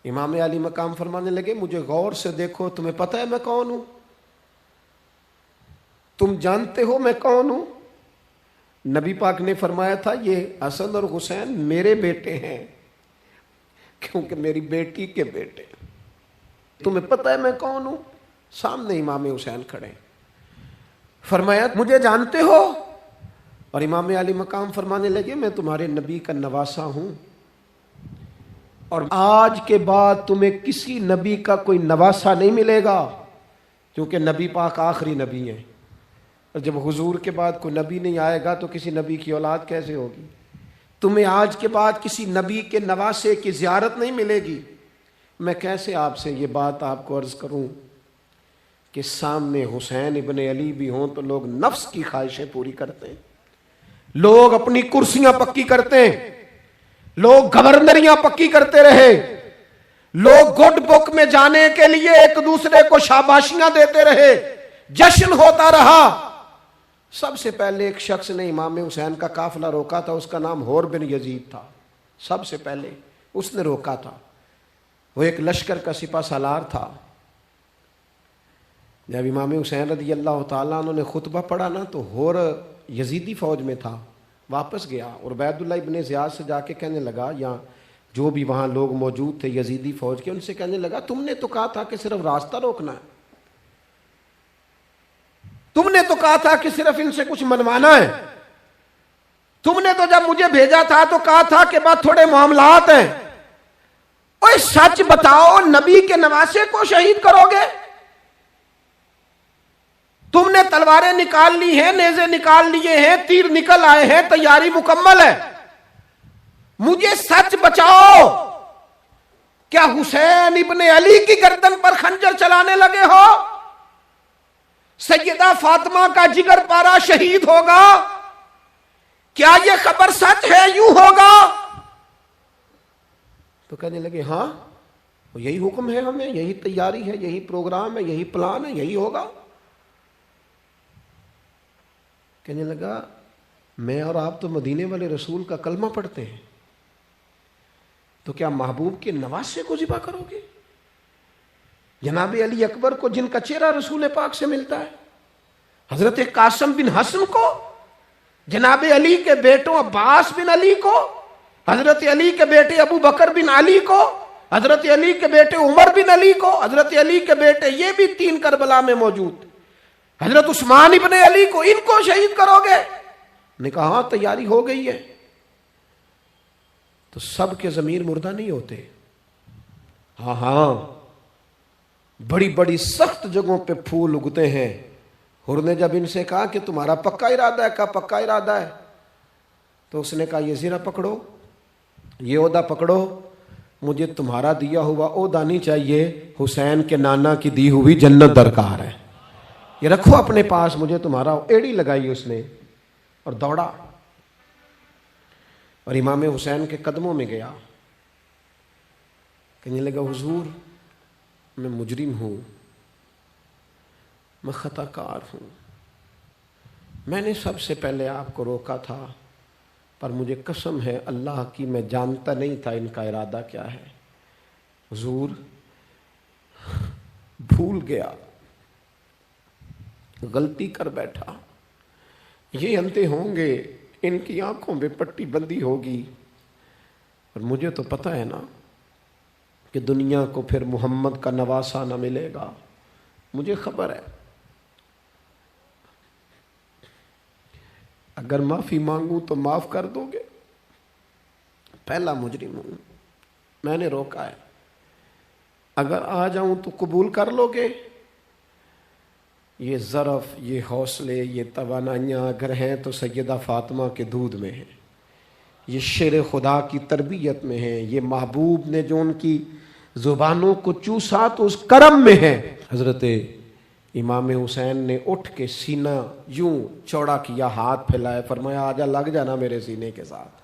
امام علی مقام فرمانے لگے مجھے غور سے دیکھو، تمہیں پتہ ہے میں کون ہوں؟ تم جانتے ہو میں کون ہوں؟ نبی پاک نے فرمایا تھا یہ حسن اور حسین میرے بیٹے ہیں کیونکہ میری بیٹی کے بیٹے۔ تمہیں پتہ ہے میں کون ہوں؟ سامنے امام حسین کھڑے، فرمایا مجھے جانتے ہو؟ اور امام علی مقام فرمانے لگے میں تمہارے نبی کا نواسا ہوں، اور آج کے بعد تمہیں کسی نبی کا کوئی نواسا نہیں ملے گا، کیونکہ نبی پاک آخری نبی ہیں، اور جب حضور کے بعد کوئی نبی نہیں آئے گا تو کسی نبی کی اولاد کیسے ہوگی؟ تمہیں آج کے بعد کسی نبی کے نواسے کی زیارت نہیں ملے گی۔ میں کیسے آپ سے یہ بات آپ کو عرض کروں کہ سامنے حسین ابن علی بھی ہوں تو لوگ نفس کی خواہشیں پوری کرتے ہیں، لوگ اپنی کرسیاں پکی کرتے ہیں، لوگ گورنریاں پکی کرتے رہے، لوگ گڈ بک میں جانے کے لیے ایک دوسرے کو شاباشیاں دیتے رہے، جشن ہوتا رہا۔ سب سے پہلے ایک شخص نے امام حسین کا قافلہ روکا تھا، اس کا نام حور بن یزید تھا، سب سے پہلے اس نے روکا تھا، وہ ایک لشکر کا سپہ سالار تھا۔ جب امام حسین رضی اللہ تعالیٰ عنہ نے خطبہ پڑھا نا تو حور یزیدی فوج میں تھا، واپس گیا اور عبید اللہ ابن زیاد سے جا کے کہنے لگا، یا جو بھی وہاں لوگ موجود تھے یزیدی فوج کے، ان سے کہنے لگا تم نے تو کہا تھا کہ صرف راستہ روکنا ہے، تم نے تو کہا تھا کہ صرف ان سے کچھ منوانا ہے، تم نے تو جب مجھے بھیجا تھا تو کہا تھا کہ بات تھوڑے معاملات ہیں، اوہ سچ بتاؤ نبی کے نواسے کو شہید کرو گے؟ تم نے تلواریں نکال لی ہیں، نیزے نکال لیے ہیں، تیر نکل آئے ہیں، تیاری مکمل ہے، مجھے سچ بچاؤ، کیا حسین ابن علی کی گردن پر خنجر چلانے لگے ہو؟ سیدہ فاطمہ کا جگر پارا شہید ہوگا، کیا یہ خبر سچ ہے؟ یوں ہوگا؟ تو کہنے لگے ہاں یہی حکم ہے ہمیں، یہی تیاری ہے، یہی پروگرام ہے، یہی پلان ہے، یہی ہوگا۔ کہنے لگا میں اور آپ تو مدینے والے رسول کا کلمہ پڑھتے ہیں، تو کیا محبوب کے نواسے کو ذبح کرو گے؟ جناب علی اکبر کو جن کا چہرہ رسول پاک سے ملتا ہے، حضرت قاسم بن حسن کو، جناب علی کے بیٹوں عباس بن علی کو، حضرت علی کے بیٹے ابو بکر بن علی کو، حضرت علی کے بیٹے عمر بن علی کو، حضرت علی کے بیٹے یہ بھی 3 کربلا میں موجود، حضرت عثمان ابن علی کو، ان کو شہید کرو گے؟ نے کہا ہاں تیاری ہو گئی ہے۔ تو سب کے ضمیر مردہ نہیں ہوتے، ہاں بڑی بڑی سخت جگہوں پہ پھول اگتے ہیں۔ حر نے جب ان سے کہا کہ تمہارا پکا ارادہ ہے، کہا پکا ارادہ ہے، تو اس نے کہا یہ زیرہ پکڑو، یہ عہدہ پکڑو، مجھے تمہارا دیا ہوا عہدہ نہیں چاہیے، حسین کے نانا کی دی ہوئی جنت درکار ہے، یہ رکھو اپنے پاس، مجھے تمہارا۔ ایڑی لگائی اس نے اور دوڑا اور امام حسین کے قدموں میں گیا، کہنے لگا حضور میں مجرم ہوں، میں خطا کار ہوں، میں نے سب سے پہلے آپ کو روکا تھا، پر مجھے قسم ہے اللہ کی میں جانتا نہیں تھا ان کا ارادہ کیا ہے. حضور بھول گیا, غلطی کر بیٹھا, یہ انتے ہوں گے, ان کی آنکھوں میں پٹی بندی ہوگی, اور مجھے تو پتہ ہے نا کہ دنیا کو پھر محمد کا نواسہ نہ ملے گا, مجھے خبر ہے. اگر معافی مانگوں تو معاف کر دو گے؟ پہلا مجرم ہوں, میں نے روکا ہے. اگر آ جاؤں تو قبول کر لو گے؟ یہ ظرف, یہ حوصلے, یہ توانائیاں اگر ہیں تو سیدہ فاطمہ کے دودھ میں ہیں, یہ شیر خدا کی تربیت میں ہیں, یہ محبوب نے جو ان کی زبانوں کو چوسا تو اس کرم میں ہے. حضرت امام حسین نے اٹھ کے سینہ یوں چوڑا کیا, ہاتھ پھیلائے, فرمایا آجا, لگ جانا میرے سینے کے ساتھ,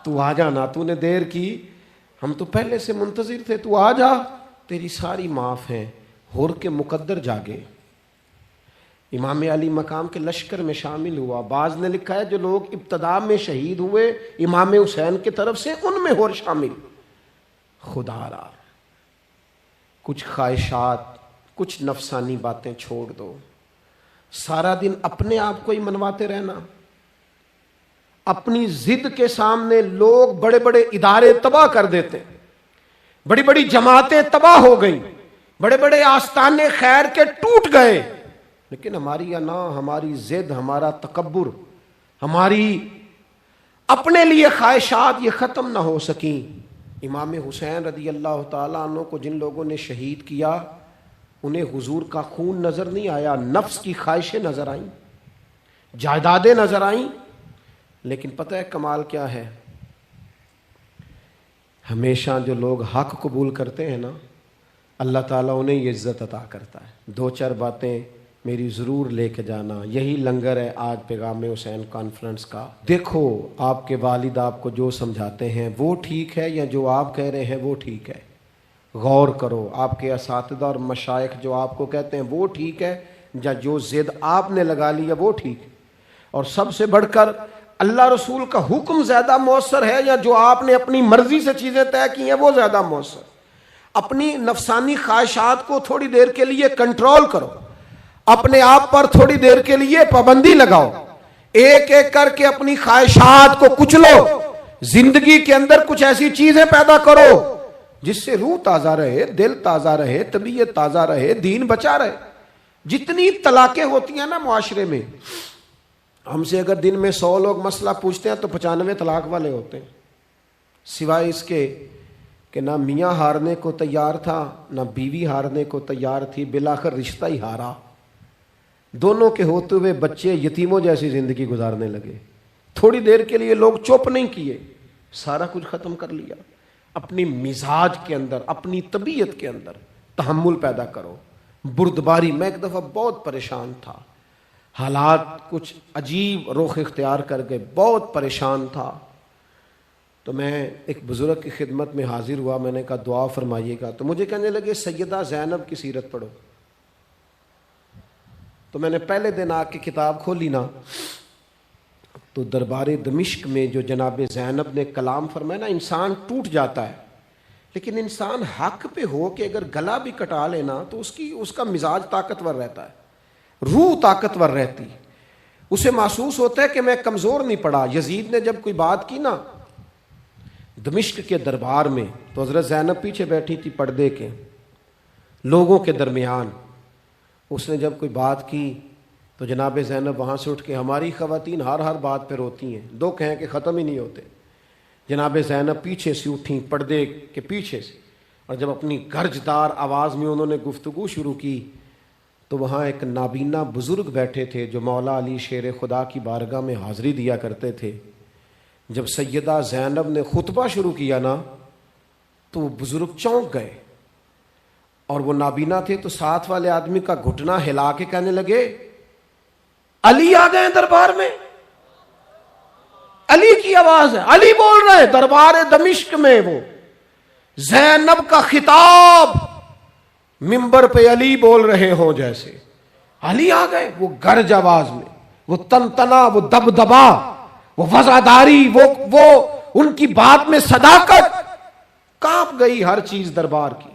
تو آ جانا, تو نے دیر کی, ہم تو پہلے سے منتظر تھے, تو آ جا, تیری ساری معاف ہیں. ہور کے مقدر جاگے. امام علی مقام کے لشکر میں شامل ہوا. بعض نے لکھا ہے جو لوگ ابتدا میں شہید ہوئے امام حسین کی طرف سے, ان میں ہور شامل. خدا را کچھ خواہشات, کچھ نفسانی باتیں چھوڑ دو. سارا دن اپنے آپ کو ہی منواتے رہنا. اپنی ضد کے سامنے لوگ بڑے بڑے ادارے تباہ کر دیتے, بڑی بڑی جماعتیں تباہ ہو گئیں, بڑے بڑے آستانے خیر کے ٹوٹ گئے, لیکن ہماری انا, ہماری ضد, ہمارا تکبر, ہماری اپنے لیے خواہشات یہ ختم نہ ہو سکیں. امام حسین رضی اللہ تعالیٰ عنہ کو جن لوگوں نے شہید کیا, انہیں حضور کا خون نظر نہیں آیا, نفس کی خواہشیں نظر آئیں, جائیدادیں نظر آئیں. لیکن پتہ ہے کمال کیا ہے؟ ہمیشہ جو لوگ حق قبول کرتے ہیں نا, اللہ تعالیٰ انہیں یہ عزت عطا کرتا ہے. 2-4 باتیں میری ضرور لے کے جانا. یہی لنگر ہے آج پیغام حسین کانفرنس کا. دیکھو آپ کے والد آپ کو جو سمجھاتے ہیں وہ ٹھیک ہے, یا جو آپ کہہ رہے ہیں وہ ٹھیک ہے؟ غور کرو. آپ کے اساتذہ اور مشائخ جو آپ کو کہتے ہیں وہ ٹھیک ہے, یا جو ضد آپ نے لگا لی ہے وہ ٹھیک ہے؟ اور سب سے بڑھ کر اللہ رسول کا حکم زیادہ مؤثر ہے, یا جو آپ نے اپنی مرضی سے چیزیں طے کی ہیں وہ زیادہ مؤثر؟ اپنی نفسانی خواہشات کو تھوڑی دیر کے لیے کنٹرول کرو, اپنے آپ پر تھوڑی دیر کے لیے پابندی لگاؤ, ایک ایک کر کے اپنی خواہشات کو کچلو. زندگی کے اندر کچھ ایسی چیزیں پیدا کرو جس سے روح تازہ رہے, دل تازہ رہے, طبیعت تازہ رہے, دین بچا رہے. جتنی طلاقیں ہوتی ہیں نا معاشرے میں, ہم سے اگر دن میں 100 لوگ مسئلہ پوچھتے ہیں تو 95 طلاق والے ہوتے ہیں, سوائے اس کے کہ نہ میاں ہارنے کو تیار تھا نہ بیوی ہارنے کو تیار تھی, بالآخر رشتہ ہی ہارا. دونوں کے ہوتے ہوئے بچے یتیموں جیسی زندگی گزارنے لگے. تھوڑی دیر کے لیے لوگ چپ نہیں کیے, سارا کچھ ختم کر لیا. اپنی مزاج کے اندر, اپنی طبیعت کے اندر تحمل پیدا کرو, بردباری. میں ایک دفعہ بہت پریشان تھا, حالات کچھ عجیب رخ اختیار کر گئے, بہت پریشان تھا. تو میں ایک بزرگ کی خدمت میں حاضر ہوا, میں نے کہا دعا فرمائیے گا. تو مجھے کہنے لگے سیدہ زینب کی سیرت پڑھو. تو میں نے پہلے دن آ کے کتاب کھولی نا, تو دربار دمشق میں جو جناب زینب نے کلام فرمایا نا, انسان ٹوٹ جاتا ہے. لیکن انسان حق پہ ہو کے اگر گلا بھی کٹا لینا تو اس کا مزاج طاقتور رہتا ہے, روح طاقتور رہتی. اسے محسوس ہوتا ہے کہ میں کمزور نہیں پڑا. یزید نے جب کوئی بات کی نا دمشق کے دربار میں, تو حضرت زینب پیچھے بیٹھی تھی پردے کے لوگوں کے درمیان. اس نے جب کوئی بات کی تو جناب زینب وہاں سے اٹھ کے, ہماری خواتین ہر بات پہ روتی ہیں, 2 کہیں کہ ختم ہی نہیں ہوتے. جناب زینب پیچھے سے اٹھیں پردے کے پیچھے سے, اور جب اپنی گرجدار آواز میں انہوں نے گفتگو شروع کی تو وہاں ایک نابینا بزرگ بیٹھے تھے جو مولا علی شیر خدا کی بارگاہ میں حاضری دیا کرتے تھے. جب سیدہ زینب نے خطبہ شروع کیا نا تو وہ بزرگ چونک گئے, اور وہ نابینا تھے تو ساتھ والے آدمی کا گھٹنا ہلا کے کہنے لگے علی آ گئے دربار میں. علی کی آواز ہے, علی بول رہے ہیں دربار دمشق میں. وہ زینب کا خطاب منبر پہ علی بول رہے ہوں جیسے. علی آ گئے, وہ گرج آواز میں, وہ تنتنا, وہ دبدبا, وہ وفاداری، وہ ان کی بات میں صداقت، کانپ گئی ہر چیز دربار کی۔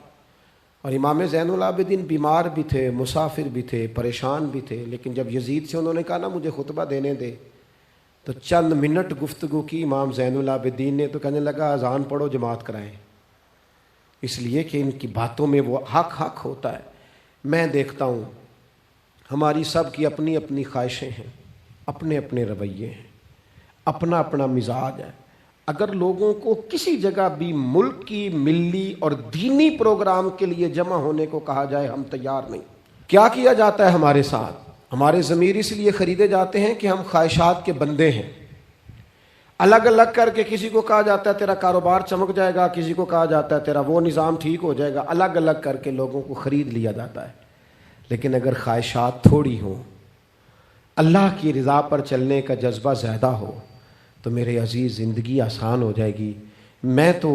اور امام زین العابدین بیمار بھی تھے، مسافر بھی تھے، پریشان بھی تھے، لیکن جب یزید سے انہوں نے کہا نا مجھے خطبہ دینے دے، تو چند منٹ گفتگو کی امام زین العابدین نے، تو کہنے لگا اذان پڑھو جماعت کرائیں، اس لیے کہ ان کی باتوں میں وہ حق ہوتا ہے۔ میں دیکھتا ہوں ہماری سب کی اپنی اپنی خواہشیں ہیں، اپنے اپنے رویے ہیں، اپنا اپنا مزاج ہے۔ اگر لوگوں کو کسی جگہ بھی ملک کی ملی اور دینی پروگرام کے لیے جمع ہونے کو کہا جائے، ہم تیار نہیں۔ کیا کیا جاتا ہے ہمارے ساتھ؟ ہمارے ضمیر اس لیے خریدے جاتے ہیں کہ ہم خواہشات کے بندے ہیں۔ الگ الگ کر کے کسی کو کہا جاتا ہے تیرا کاروبار چمک جائے گا، کسی کو کہا جاتا ہے تیرا وہ نظام ٹھیک ہو جائے گا، الگ الگ کر کے لوگوں کو خرید لیا جاتا ہے۔ لیکن اگر خواہشات تھوڑی ہوں، اللہ کی رضا پر چلنے کا جذبہ زیادہ ہو، تو میرے عزیز زندگی آسان ہو جائے گی۔ میں تو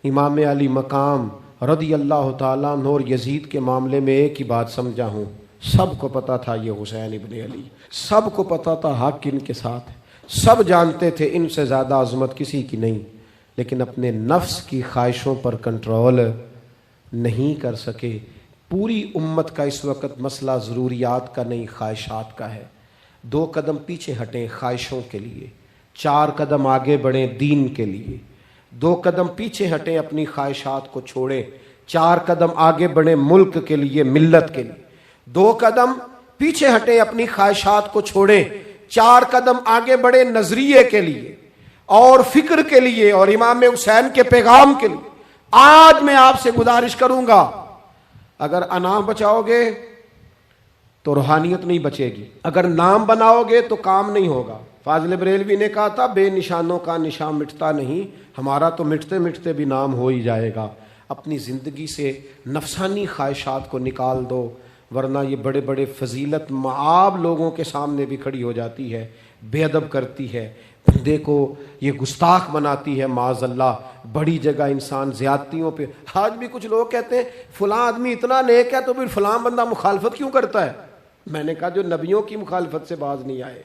امام علی مقام رضی اللہ تعالیٰ عنہ اور یزید کے معاملے میں ایک ہی بات سمجھا ہوں، سب کو پتا تھا یہ حسین ابن علی، سب کو پتا تھا حق ان کے ساتھ ہے، سب جانتے تھے ان سے زیادہ عظمت کسی کی نہیں، لیکن اپنے نفس کی خواہشوں پر کنٹرول نہیں کر سکے۔ پوری امت کا اس وقت مسئلہ ضروریات کا نہیں، خواہشات کا ہے۔ 2 قدم پیچھے ہٹیں خواہشوں کے لیے، 4 قدم آگے بڑھیں دین کے لیے۔ 2 قدم پیچھے ہٹیں اپنی خواہشات کو چھوڑیں، 4 قدم آگے بڑھیں ملک کے لیے، ملت کے لیے۔ 2 قدم پیچھے ہٹیں اپنی خواہشات کو چھوڑیں، 4 قدم آگے بڑھیں نظریے کے لیے اور فکر کے لیے اور امام حسین کے پیغام کے لیے۔ آج میں آپ سے گزارش کروں گا، اگر انا بچاؤ گے تو روحانیت نہیں بچے گی، اگر نام بناؤ گے تو کام نہیں ہوگا۔ فاضل بریلوی نے کہا تھا بے نشانوں کا نشان مٹتا نہیں، ہمارا تو مٹتے مٹتے بھی نام ہو ہی جائے گا۔ اپنی زندگی سے نفسانی خواہشات کو نکال دو، ورنہ یہ بڑے بڑے فضیلت معاب لوگوں کے سامنے بھی کھڑی ہو جاتی ہے، بے ادب کرتی ہے، بندے کو یہ گستاخ بناتی ہے معاذ اللہ۔ بڑی جگہ انسان زیادتیوں پہ، آج بھی کچھ لوگ کہتے ہیں فلاں آدمی اتنا نیک ہے تو پھر فلاں بندہ مخالفت کیوں کرتا ہے؟ میں نے کہا جو نبیوں کی مخالفت سے باز نہیں آئے،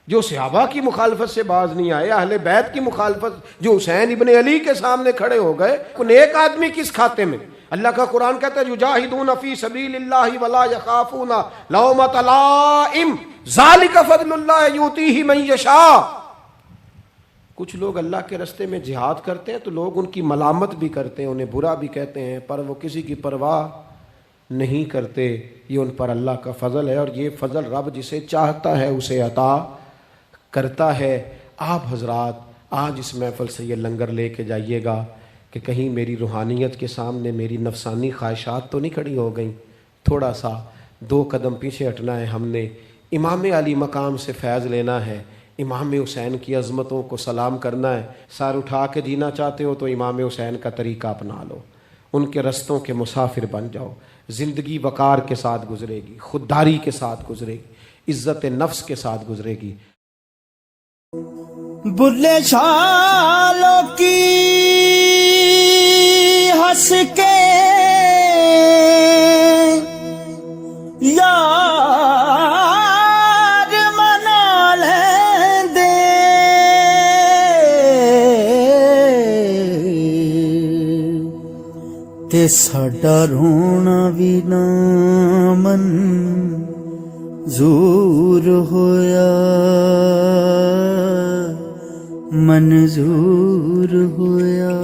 جو صحابہ کی مخالفت سے باز نہیں آئے، اہل بیت کی مخالفت، جو حسین ابن علی کے سامنے کھڑے ہو گئے، نیک آدمی کس کھاتے میں؟ اللہ کا قرآن کہتا ہے یجاہدون فی سبیل اللہ ولا یخافون لومۃ لائم ذالک فضل اللہ یؤتیہ من یشاء۔ کچھ لوگ اللہ کے راستے میں جہاد کرتے ہیں تو لوگ ان کی ملامت بھی کرتے ہیں، انہیں برا بھی کہتے ہیں، پر وہ کسی کی پرواہ نہیں کرتے۔ یہ ان پر اللہ کا فضل ہے، اور یہ فضل رب جسے چاہتا ہے اسے عطا کرتا ہے۔ آپ حضرات آج اس محفل سے یہ لنگر لے کے جائیے گا کہ کہیں میری روحانیت کے سامنے میری نفسانی خواہشات تو نہیں کھڑی ہو گئیں۔ تھوڑا سا 2 قدم پیچھے ہٹنا ہے، ہم نے امام علی مقام سے فیض لینا ہے، امام حسین کی عظمتوں کو سلام کرنا ہے۔ سر اٹھا کے جینا چاہتے ہو تو امام حسین کا طریقہ اپنا لو، ان کے رستوں کے مسافر بن جاؤ۔ زندگی وقار کے ساتھ گزرے گی، خودداری کے ساتھ گزرے گی، عزت نفس کے ساتھ گزرے گی۔ بلے چھالوں کی ہنس کے یار منا لیں دے، تے ساڈا رونا بھی نہ منظور ہویا، منظور ہویا۔